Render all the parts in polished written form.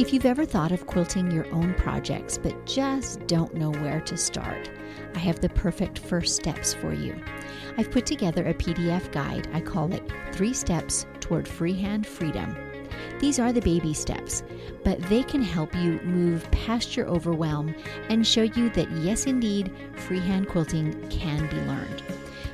If you've ever thought of quilting your own projects but just don't know where to start, I have the perfect first steps for you. I've put together a PDF guide. I call it 3 Steps Toward Freehand Freedom. These are the baby steps, but they can help you move past your overwhelm and show you that yes, indeed, freehand quilting can be learned.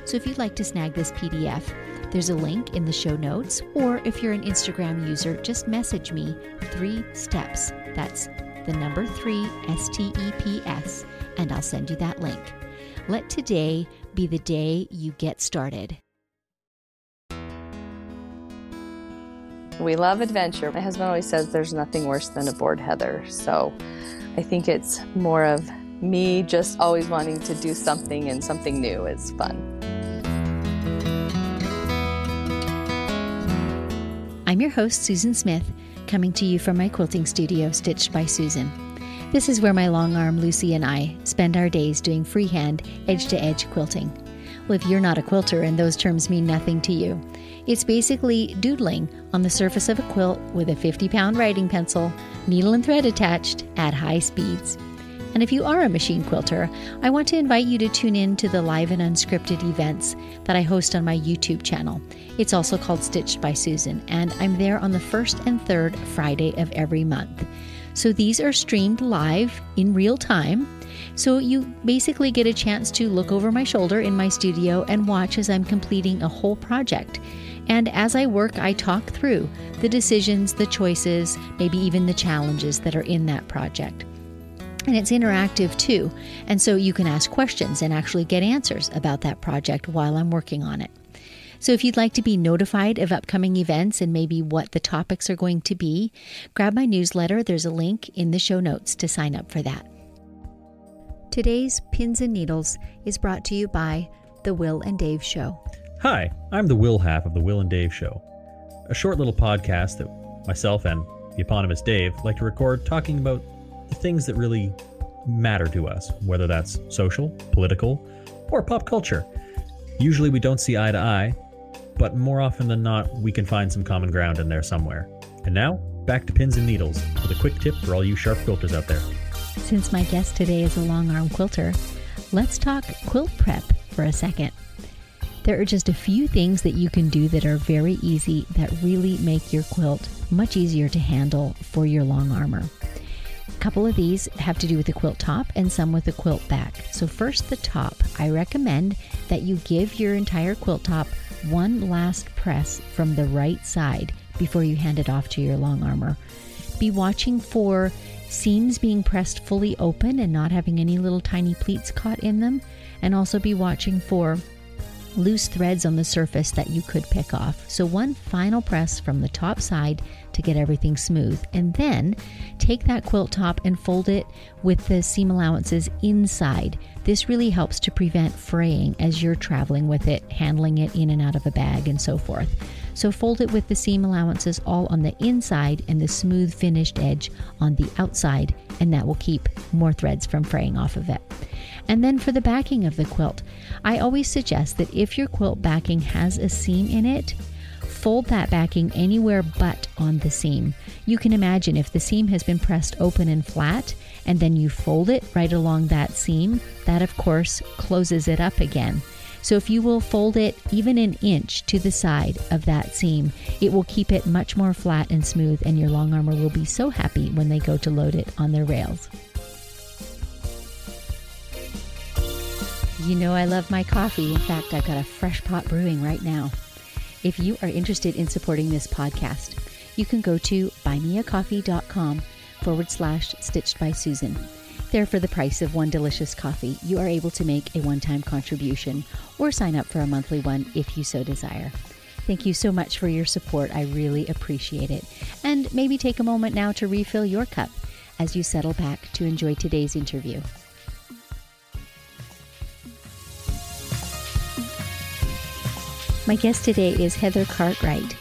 So if you'd like to snag this PDF, there's a link in the show notes, or if you're an Instagram user, just message me 3 steps. That's the number 3 STEPS, and I'll send you that link. Let today be the day you get started. We love adventure. My husband always says there's nothing worse than a bored heather. So I think it's more of me just always wanting to do something, and something new is fun. I'm your host, Susan Smith, coming to you from my quilting studio, Stitched by Susan. This is where my long arm Lucy and I spend our days doing freehand, edge-to-edge quilting. Well, if you're not a quilter and those terms mean nothing to you, it's basically doodling on the surface of a quilt with a 50-pound writing pencil, needle and thread attached at high speeds. And if you are a machine quilter, I want to invite you to tune in to the live and unscripted events that I host on my YouTube channel. It's also called Stitched by Susan, and I'm there on the first and third Friday of every month. So these are streamed live in real time. So you basically get a chance to look over my shoulder in my studio and watch as I'm completing a whole project. And as I work, I talk through the decisions, the choices, maybe even the challenges that are in that project. And it's interactive too. And so you can ask questions and actually get answers about that project while I'm working on it. So if you'd like to be notified of upcoming events and maybe what the topics are going to be, grab my newsletter. There's a link in the show notes to sign up for that. Today's Pins and Needles is brought to you by The Will and Dave Show. Hi, I'm the Will half of The Will and Dave Show, a short little podcast that myself and the eponymous Dave like to record talking about the things that really matter to us, whether that's social, political, or pop culture. Usually we don't see eye to eye, but more often than not, we can find some common ground in there somewhere. And now, back to Pins and Needles with a quick tip for all you sharp quilters out there. Since my guest today is a long arm quilter, let's talk quilt prep for a second. There are just a few things that you can do that are very easy that really make your quilt much easier to handle for your long armer. A couple of these have to do with the quilt top and some with the quilt back. So first, the top. I recommend that you give your entire quilt top one last press from the right side before you hand it off to your long armer. Be watching for seams being pressed fully open and not having any little tiny pleats caught in them, and also be watching for loose threads on the surface that you could pick off. So one final press from the top side to get everything smooth, and then take that quilt top and fold it with the seam allowances inside. This really helps to prevent fraying as you're traveling with it, handling it in and out of a bag and so forth. So fold it with the seam allowances all on the inside and the smooth finished edge on the outside, and that will keep more threads from fraying off of it. And then for the backing of the quilt, I always suggest that if your quilt backing has a seam in it, fold that backing anywhere but on the seam. You can imagine if the seam has been pressed open and flat, and then you fold it right along that seam, that of course closes it up again. So if you will fold it even an inch to the side of that seam, it will keep it much more flat and smooth, and your long armer will be so happy when they go to load it on their rails. You know I love my coffee. In fact, I've got a fresh pot brewing right now. If you are interested in supporting this podcast, you can go to buymeacoffee.com/Stitched by Susan. There, for the price of one delicious coffee, you are able to make a one-time contribution or sign up for a monthly one if you so desire. Thank you so much for your support. I really appreciate it. And maybe take a moment now to refill your cup as you settle back to enjoy today's interview. My guest today is Heather Cartwright.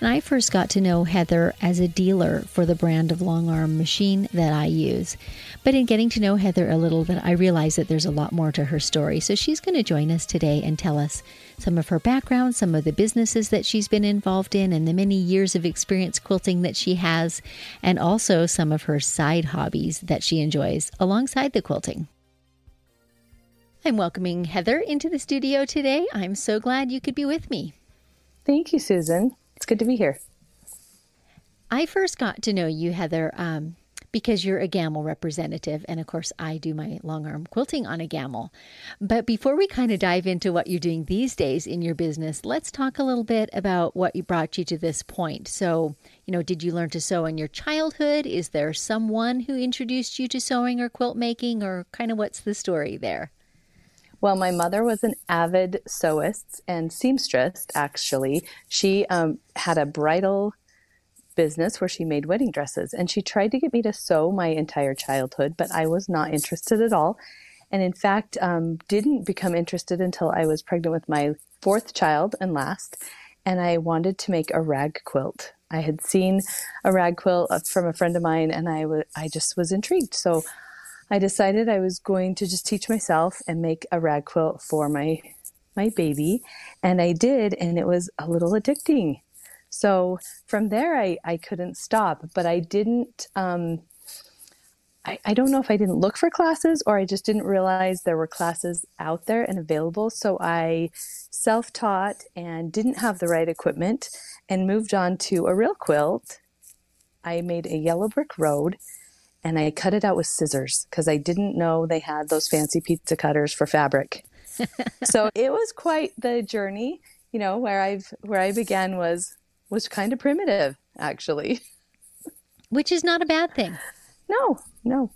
And I first got to know Heather as a dealer for the brand of longarm machine that I use. But in getting to know Heather a little bit, I realized that there's a lot more to her story. So she's going to join us today and tell us some of her background, some of the businesses that she's been involved in, and the many years of experience quilting that she has, and also some of her side hobbies that she enjoys alongside the quilting. I'm welcoming Heather into the studio today. I'm so glad you could be with me. Thank you, Susan. It's good to be here. I first got to know you, Heather, because you're a gammal representative. And of course, I do my longarm quilting on a gammal. But before we kind of dive into what you're doing these days in your business, let's talk a little bit about what brought you to this point. So, did you learn to sew in your childhood? Is there someone who introduced you to sewing or quilt making, or kind of what's the story there? Well, my mother was an avid sewist and seamstress, actually. She had a bridal business where she made wedding dresses, and she tried to get me to sew my entire childhood, but I was not interested at all. And in fact, didn't become interested until I was pregnant with my fourth child and last, and I wanted to make a rag quilt. I had seen a rag quilt from a friend of mine, and I just was intrigued. So I decided I was going to just teach myself and make a rag quilt for my baby. And I did, and it was a little addicting. So from there, I couldn't stop, but I didn't, I don't know if I didn't look for classes or I just didn't realize there were classes out there and available. So I self-taught and didn't have the right equipment and moved on to a real quilt. I made a yellow brick road. And I cut it out with scissors because I didn't know they had those fancy pizza cutters for fabric. So it was quite the journey, where I began was kind of primitive, actually. Which is not a bad thing. No.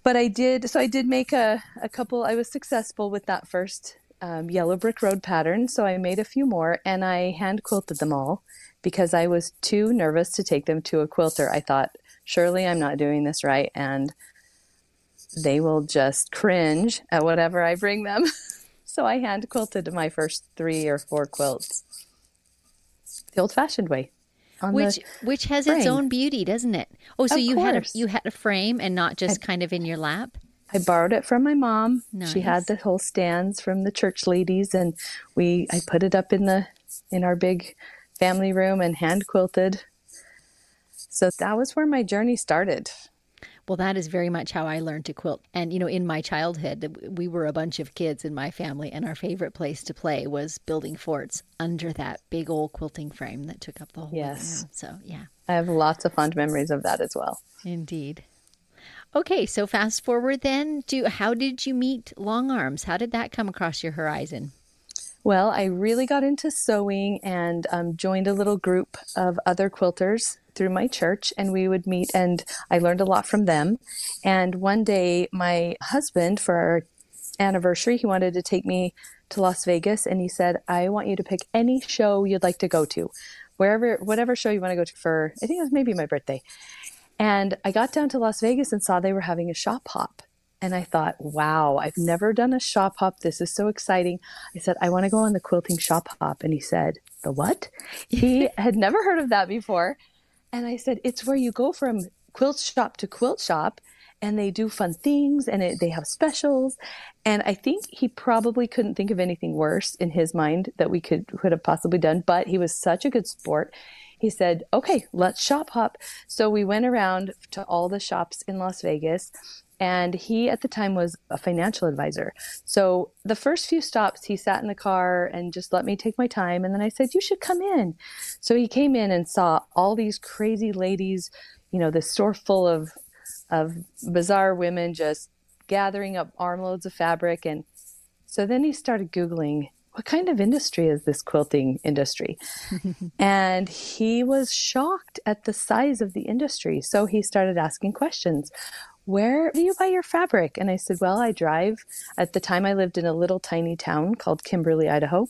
But I did make a couple. I was successful with that first yellow brick road pattern. So I made a few more and I hand quilted them all because I was too nervous to take them to a quilter. I thought, surely I'm not doing this right, and they will just cringe at whatever I bring them. So I hand quilted my first 3 or 4 quilts the old-fashioned way, which has its own beauty, doesn't it? Oh, so you had a frame and not just kind of in your lap? I borrowed it from my mom. Nice. She had the whole stands from the church ladies, and I put it up in our big family room and hand quilted. So that was where my journey started. Well, that is very much how I learned to quilt. And, in my childhood, we were a bunch of kids in my family, and our favorite place to play was building forts under that big old quilting frame that took up the whole living room. So, yeah. I have lots of fond memories of that as well. Indeed. Okay, so fast forward then. How did you meet longarms? How did that come across your horizon? Well, I really got into sewing and joined a little group of other quilters through my church, and we would meet, and I learned a lot from them. And one day, my husband, for our anniversary, he wanted to take me to Las Vegas, and he said, I want you to pick any show you'd like to go to, whatever show you want to go to for, I think it was maybe my birthday. And I got down to Las Vegas and saw they were having a shop hop. And I thought, wow, I've never done a shop hop. This is so exciting. I said, I want to go on the quilting shop hop. And he said, the what? He had never heard of that before. And I said, it's where you go from quilt shop to quilt shop, and they do fun things, and they have specials. And I think he probably couldn't think of anything worse in his mind that we could have possibly done. But he was such a good sport. He said, okay, let's shop hop. So we went around to all the shops in Las Vegas. And he, at the time, was a financial advisor. So the first few stops, he sat in the car and just let me take my time. And then I said, you should come in. So he came in and saw all these crazy ladies, this store full of bizarre women just gathering up armloads of fabric. And so then he started Googling, what kind of industry is this quilting industry? And he was shocked at the size of the industry. So he started asking questions. Where do you buy your fabric? And I said, well, I drive. At the time, I lived in a little tiny town called Kimberly, Idaho.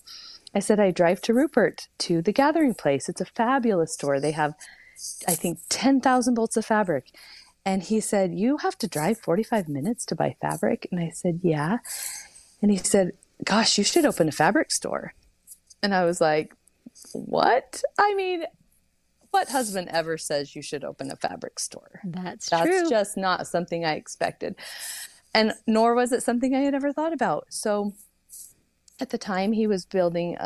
I said, I drive to Rupert, to the Gathering Place. It's a fabulous store. They have, I think, 10,000 bolts of fabric. And he said, you have to drive 45 minutes to buy fabric? And I said, yeah. And he said, gosh, you should open a fabric store. And I was like, what? I mean, what husband ever says you should open a fabric store? That's That's true. just not something I expected. And nor was it something I had ever thought about. So at the time he was doing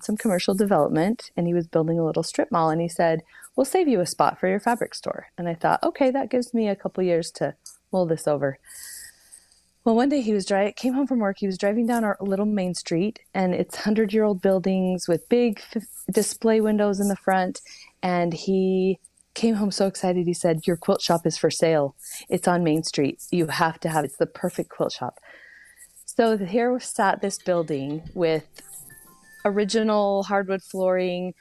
some commercial development, and he was building a little strip mall, and he said, we'll save you a spot for your fabric store. And I thought, okay, that gives me a couple years to mull this over. Well, one day came home from work. He was driving down our little main street, and it's 100-year-old buildings with big display windows in the front. And he came home so excited. He said, your quilt shop is for sale. It's on Main Street. You have to have it. It's the perfect quilt shop. So here sat this building with original hardwood flooring,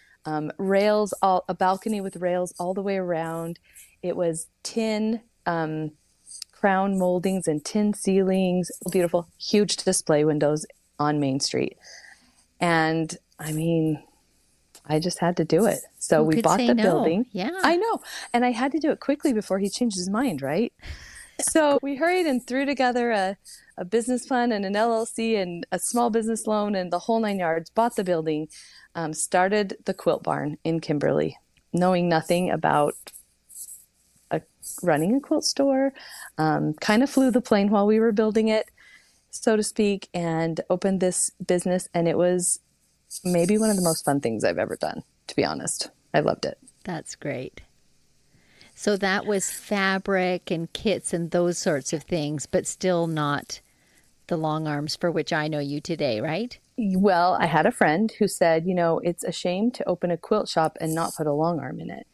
rails, a balcony with rails all the way around. It was tin crown moldings and tin ceilings, beautiful, huge display windows on Main Street. And I mean, I just had to do it. So we bought the building. Yeah, I know. And I had to do it quickly before he changed his mind, right? So we hurried and threw together a business plan and an LLC and a small business loan and the whole 9 yards, bought the building, started the quilt barn in Kimberly, knowing nothing about running a quilt store, kind of flew the plane while we were building it, so to speak, and opened this business. And it was maybe one of the most fun things I've ever done, to be honest. I loved it. That's great. So that was fabric and kits and those sorts of things, but still not the long arms for which I know you today, right? Well, I had a friend who said, it's a shame to open a quilt shop and not put a long arm in it.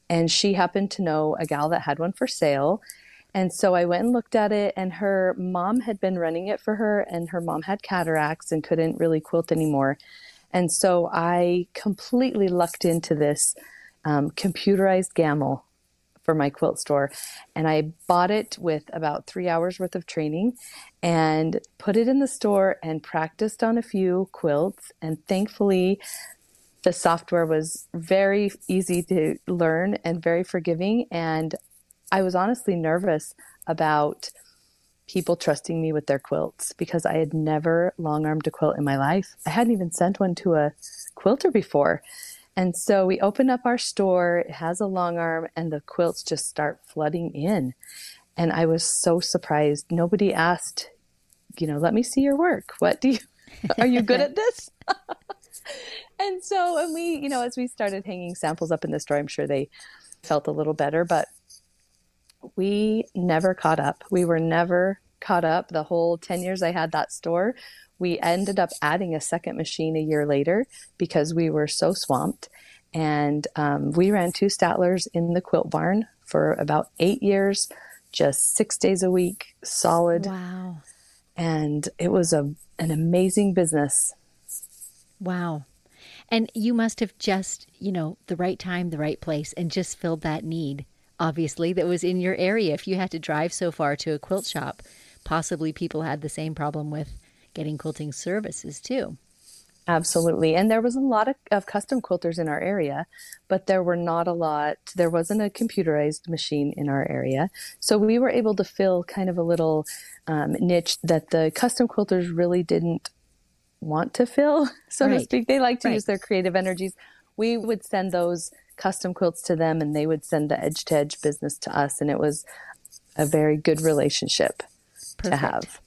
And she happened to know a gal that had one for sale. And so I went and looked at it, and her mom had been running it for her, and her mom had cataracts and couldn't really quilt anymore. And so I completely lucked into this computerized gammal for my quilt store. And I bought it with about 3 hours worth of training and put it in the store and practiced on a few quilts. And thankfully, the software was very easy to learn and very forgiving. And I was honestly nervous about people trusting me with their quilts because I had never long-armed a quilt in my life. I hadn't even sent one to a quilter before. And so we open up our store, it has a long arm, and the quilts just start flooding in. And I was so surprised. Nobody asked, let me see your work. Are you good at this? And we, as we started hanging samples up in the store, I'm sure they felt a little better, but we never caught up. We were never caught up. The whole 10 years I had that store, we ended up adding a second machine a year later because we were so swamped. And we ran 2 Statlers in the quilt barn for about 8 years, just 6 days a week, solid. Wow. And it was an amazing business. Wow. And you must have just, the right time, the right place, and just filled that need, obviously, that was in your area. If you had to drive so far to a quilt shop, possibly people had the same problem with getting quilting services too. Absolutely. And there was a lot of custom quilters in our area, but there wasn't a computerized machine in our area. So we were able to fill kind of a little niche that the custom quilters really didn't want to fill, so to speak. They like to use their creative energies. We would send those custom quilts to them, and they would send the edge-to-edge business to us. And it was a very good relationship to have.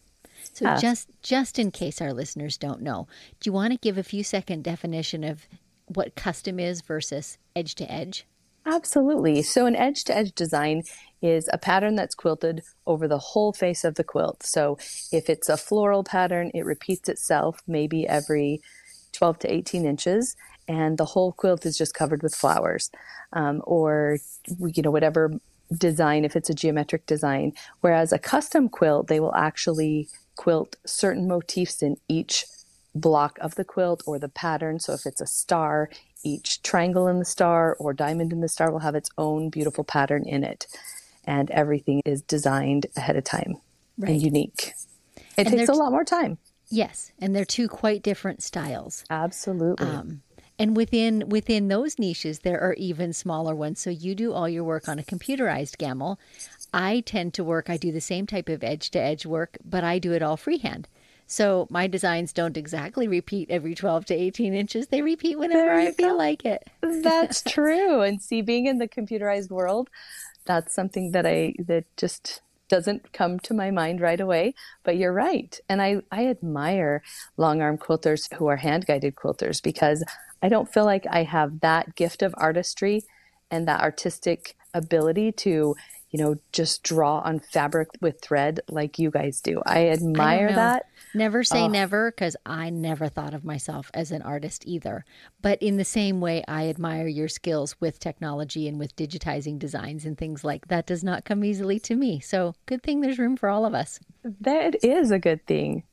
So just in case our listeners don't know, do you want to give a few second definition of what custom is versus edge to edge? Absolutely. So an edge to edge design is a pattern that's quilted over the whole face of the quilt. So if it's a floral pattern, it repeats itself maybe every 12 to 18 inches, and the whole quilt is just covered with flowers, or whatever design, if it's a geometric design. Whereas a custom quilt, they will actually quilt certain motifs in each block of the quilt or the pattern. So if it's a star, each triangle in the star or diamond in the star will have its own beautiful pattern in it. And everything is designed ahead of time and unique. It takes a lot more time. Yes. And they're 2 quite different styles. Absolutely. And within those niches, there are even smaller ones. So you do all your work on a computerized gammal. I do the same type of edge-to-edge work, but I do it all freehand. So my designs don't exactly repeat every 12 to 18 inches. They repeat whenever There I you feel go. like it. That's true. And see, being in the computerized world, that's something that just doesn't come to my mind right away. But you're right. And I admire long arm quilters who are hand guided quilters, because I don't feel like I have that gift of artistry and that artistic ability to, just draw on fabric with thread like you guys do. I I don't admire know. that. Never say Oh, never, because I never thought of myself as an artist either. But in the same way, I admire your skills with technology and with digitizing designs and things like that. Does not come easily to me. So good thing there's room for all of us. that is a good thing.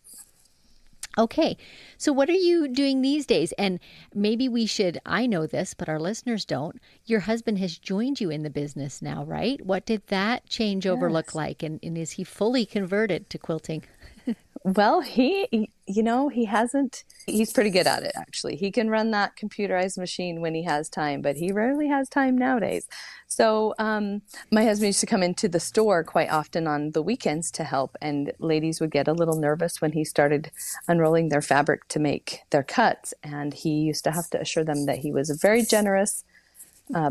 Okay, so what are you doing these days? And maybe we should, I know this, but our listeners don't. Your husband has joined you in the business now, right? What did that changeover look Yes. like? And is he fully converted to quilting? Well, he hasn't, he's pretty good at it, actually. He can run that computerized machine when he has time, but he rarely has time nowadays. So, my husband used to come into the store quite often on the weekends to help, and ladies would get a little nervous when he started unrolling their fabric to make their cuts. And he used to have to assure them that he was a very generous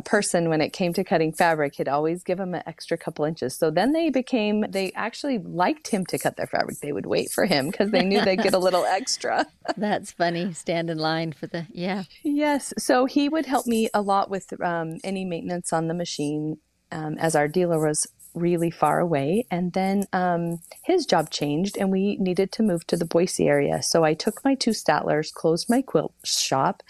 person when it came to cutting fabric. He'd always give them an extra couple inches. So then they actually liked him to cut their fabric. They would wait for him because they knew they'd get a little extra. That's funny. Stand in line for the, yeah. Yes. So he would help me a lot with any maintenance on the machine, as our dealer was really far away. And then his job changed and we needed to move to the Boise area. So I took my two Statlers, closed my quilt shop,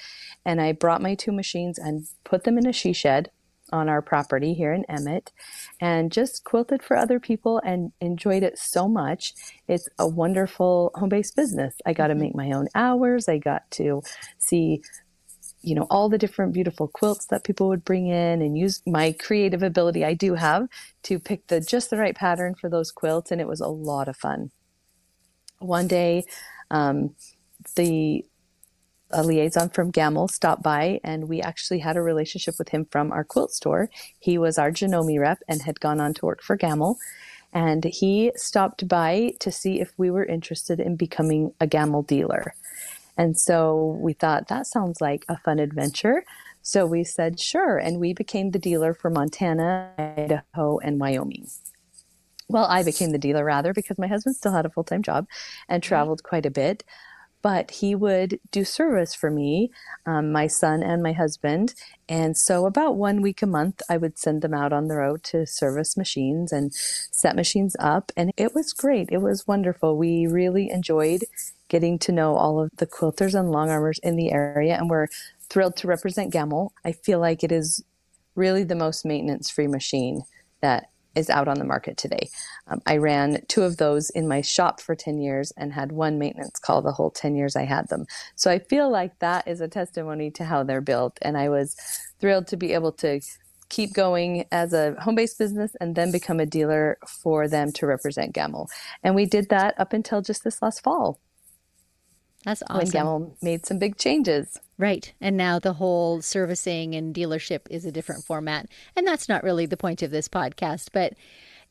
and I brought my two machines and put them in a she shed on our property here in Emmett, and just quilted for other people and enjoyed it so much. It's a wonderful home-based business. I got to make my own hours. I got to see, all the different beautiful quilts that people would bring in, and use my creative ability I do have to pick just the right pattern for those quilts. And it was a lot of fun. One day, a liaison from Gamble stopped by, and we actually had a relationship with him from our quilt store. He was our Janome rep and had gone on to work for Gamble. And he stopped by to see if we were interested in becoming a Gamble dealer. And so we thought, that sounds like a fun adventure. So we said, sure. And we became the dealer for Montana, Idaho, and Wyoming. Well, I became the dealer, rather, because my husband still had a full-time job and traveled quite a bit. But he would do service for me, my son and my husband. And so about 1 week a month, I would send them out on the road to service machines and set machines up. And it was great. It was wonderful. We really enjoyed getting to know all of the quilters and long armors in the area. And we're thrilled to represent Gamble. I feel like it is really the most maintenance-free machine that is out on the market today. I ran two of those in my shop for 10 years and had one maintenance call the whole 10 years I had them. So I feel like that is a testimony to how they're built. And I was thrilled to be able to keep going as a home-based business and then become a dealer for them to represent Gamble. And we did that up until just this last fall. That's awesome. When Gamble made some big changes. Right. And now the whole servicing and dealership is a different format. And that's not really the point of this podcast, but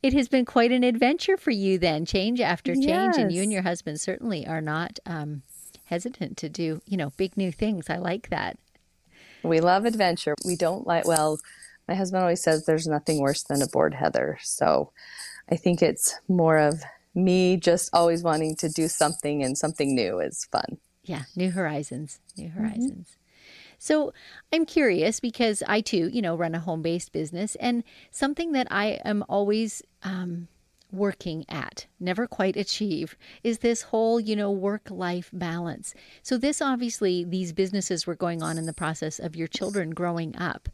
it has been quite an adventure for you then, change after change. Yes. And you and your husband certainly are not hesitant to do, big new things. I like that. We love adventure. We don't my husband always says there's nothing worse than a bored heather. So I think it's more of me just always wanting to do something, and something new is fun. Yeah, new horizons, new horizons. So I'm curious because I too, run a home-based business, and something that I am always working at, never quite achieve, is this whole, work-life balance. So this obviously, these businesses were going on in the process of your children growing up.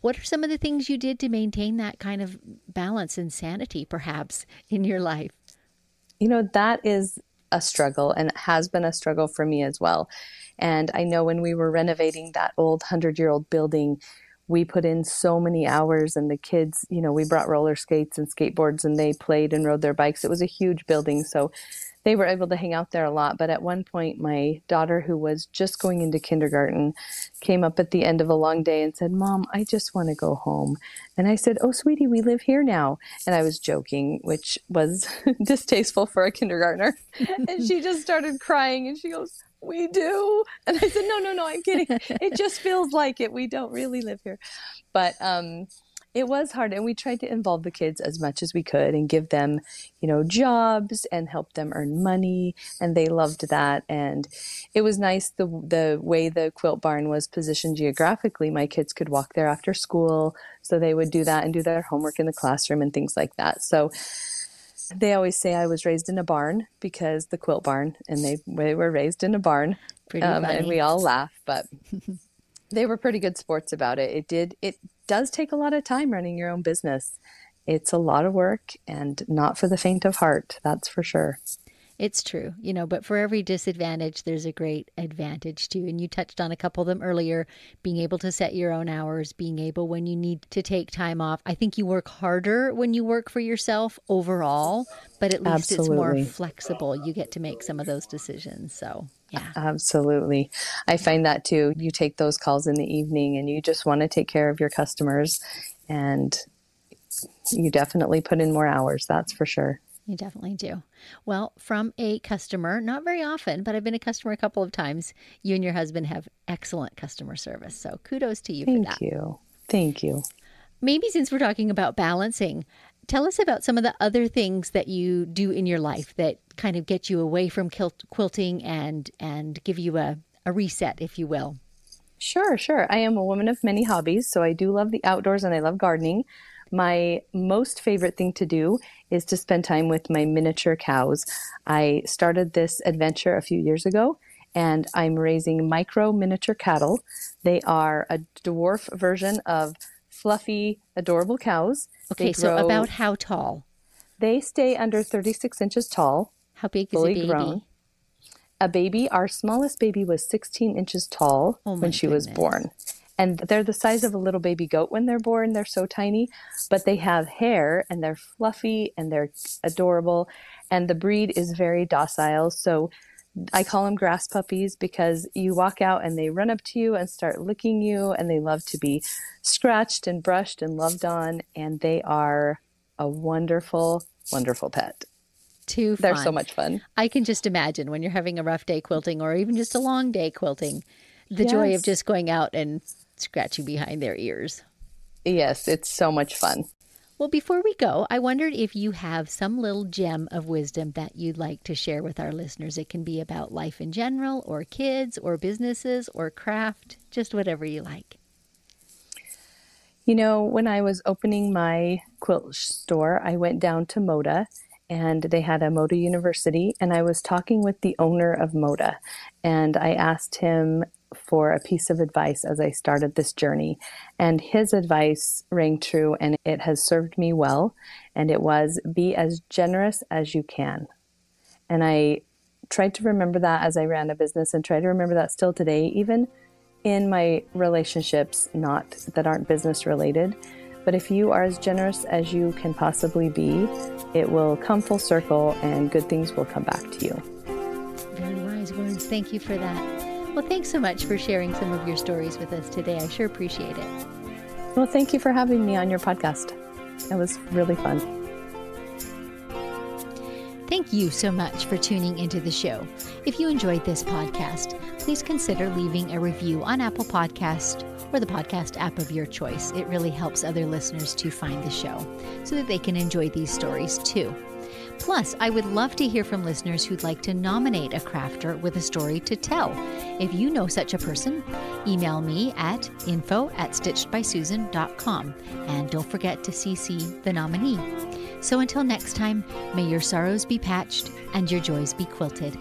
What are some of the things you did to maintain that kind of balance and sanity, perhaps, in your life? That is a struggle, and it has been a struggle for me as well. And I know when we were renovating that old 100-year-old building, we put in so many hours, and the kids, we brought roller skates and skateboards, and they played and rode their bikes. It was a huge building. So they were able to hang out there a lot. But at one point, my daughter, who was just going into kindergarten, came up at the end of a long day and said, "Mom, I just want to go home." And I said, "Oh, sweetie, we live here now." And I was joking, which was distasteful for a kindergartner. And she just started crying and she goes, "We do." And I said, no, I'm kidding. It just feels like it. We don't really live here. But it was hard. And we tried to involve the kids as much as we could and give them, jobs and help them earn money. And they loved that. And it was nice the way the quilt barn was positioned geographically. My kids could walk there after school. So they would do that and do their homework in the classroom and things like that. So they always say I was raised in a barn because the quilt barn, and they were raised in a barn. Pretty funny. And we all laugh, but they were pretty good sports about it. It does take a lot of time running your own business. It's a lot of work and not for the faint of heart. That's for sure. It's true, but for every disadvantage, there's a great advantage too. And you touched on a couple of them earlier, being able to set your own hours, being able when you need to take time off. I think you work harder when you work for yourself overall, but at least Absolutely. It's more flexible. You get to make some of those decisions. So, yeah. Absolutely. I find that too. You take those calls in the evening and you just want to take care of your customers, and you definitely put in more hours. That's for sure. You definitely do. Well, from a customer, not very often, but I've been a customer a couple of times. You and your husband have excellent customer service. So kudos to you for that. Thank you. Maybe since we're talking about balancing, tell us about some of the other things that you do in your life that kind of get you away from quilting and give you a reset, if you will. Sure. I am a woman of many hobbies, so I do love the outdoors and I love gardening. My most favorite thing to do is to spend time with my miniature cows. I started this adventure a few years ago, and I'm raising micro miniature cattle. They are a dwarf version of fluffy, adorable cows. Okay, so about how tall? They stay under 36 inches tall. How big is a baby? Grown. A baby, our smallest baby was 16 inches tall when she was born. And they're the size of a little baby goat when they're born. They're so tiny, but they have hair and they're fluffy and they're adorable. And the breed is very docile. So I call them grass puppies because you walk out and they run up to you and start licking you, and they love to be scratched and brushed and loved on. And they are a wonderful, wonderful pet. Too fun. They're so much fun. I can just imagine when you're having a rough day quilting or even just a long day quilting, the joy of just going out and scratching behind their ears. Yes, it's so much fun. Well, before we go, I wondered if you have some little gem of wisdom that you'd like to share with our listeners. It can be about life in general, or kids, or businesses, or craft, just whatever you like. When I was opening my quilt store, I went down to Moda, and they had a Moda University, and I was talking with the owner of Moda, and I asked him for a piece of advice as I started this journey. And his advice rang true, and it has served me well. And it was, be as generous as you can. And I tried to remember that as I ran a business, and try to remember that still today, even in my relationships, not that aren't business related. But if you are as generous as you can possibly be, it will come full circle and good things will come back to you. Very wise words. Thank you for that. Well, thanks so much for sharing some of your stories with us today. I sure appreciate it. Well, thank you for having me on your podcast. It was really fun. Thank you so much for tuning into the show. If you enjoyed this podcast, please consider leaving a review on Apple Podcast or the podcast app of your choice. It really helps other listeners to find the show so that they can enjoy these stories too. Plus, I would love to hear from listeners who'd like to nominate a crafter with a story to tell. If you know such a person, email me at info@stitchedbysusan.com, and don't forget to CC the nominee. So until next time, may your sorrows be patched and your joys be quilted.